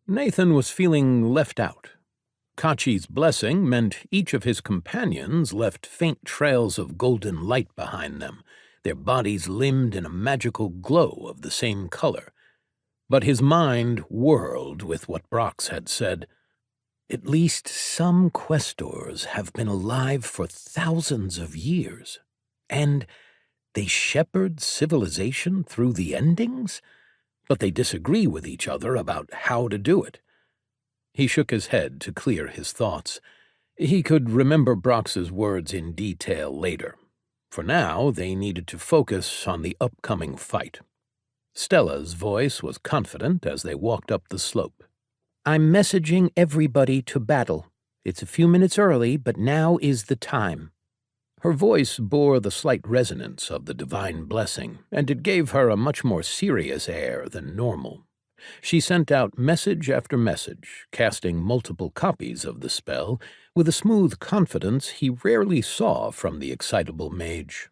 Nathan was feeling left out. Kachi's blessing meant each of his companions left faint trails of golden light behind them, their bodies limned in a magical glow of the same color. But his mind whirled with what Brox had said. At least some questors have been alive for thousands of years, and they shepherd civilization through the endings? But they disagree with each other about how to do it. He shook his head to clear his thoughts. He could remember Brox's words in detail later. For now, they needed to focus on the upcoming fight. Stella's voice was confident as they walked up the slope. "I'm messaging everybody to battle. It's a few minutes early, but now is the time." Her voice bore the slight resonance of the divine blessing, and it gave her a much more serious air than normal. She sent out message after message, casting multiple copies of the spell, with a smooth confidence he rarely saw from the excitable mage.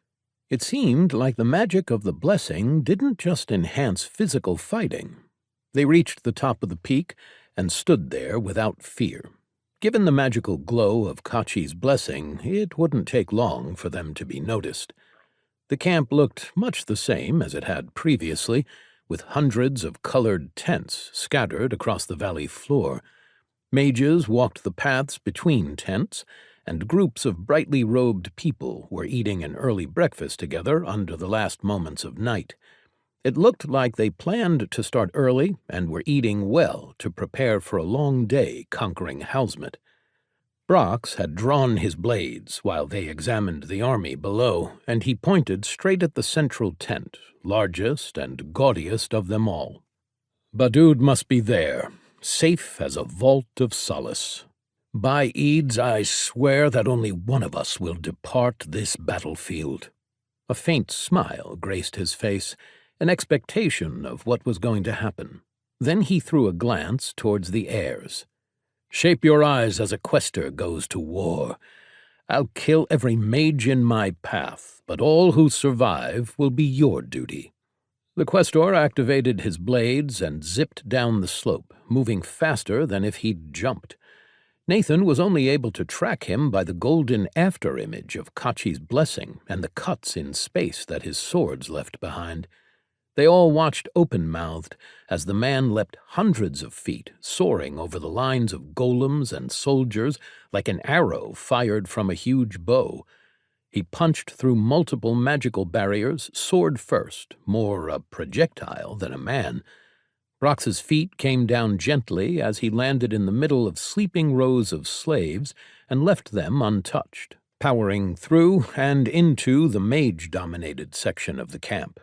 It seemed like the magic of the blessing didn't just enhance physical fighting. They reached the top of the peak and stood there without fear. Given the magical glow of Kachi's blessing, it wouldn't take long for them to be noticed. The camp looked much the same as it had previously, with hundreds of colored tents scattered across the valley floor. Mages walked the paths between tents, and groups of brightly robed people were eating an early breakfast together under the last moments of night. It looked like they planned to start early and were eating well to prepare for a long day conquering Halsmet. Brox had drawn his blades while they examined the army below, and he pointed straight at the central tent, largest and gaudiest of them all. "Badud must be there, safe as a vault of solace. By Eads, I swear that only one of us will depart this battlefield." A faint smile graced his face, an expectation of what was going to happen. Then he threw a glance towards the heirs. "Shape your eyes as a questor goes to war. I'll kill every mage in my path, but all who survive will be your duty." The questor activated his blades and zipped down the slope, moving faster than if he'd jumped. Nathan was only able to track him by the golden after-image of Kachi's blessing and the cuts in space that his swords left behind. They all watched open-mouthed as the man leapt hundreds of feet, soaring over the lines of golems and soldiers like an arrow fired from a huge bow. He punched through multiple magical barriers, sword first, more a projectile than a man. Brox's feet came down gently as he landed in the middle of sleeping rows of slaves and left them untouched, powering through and into the mage-dominated section of the camp.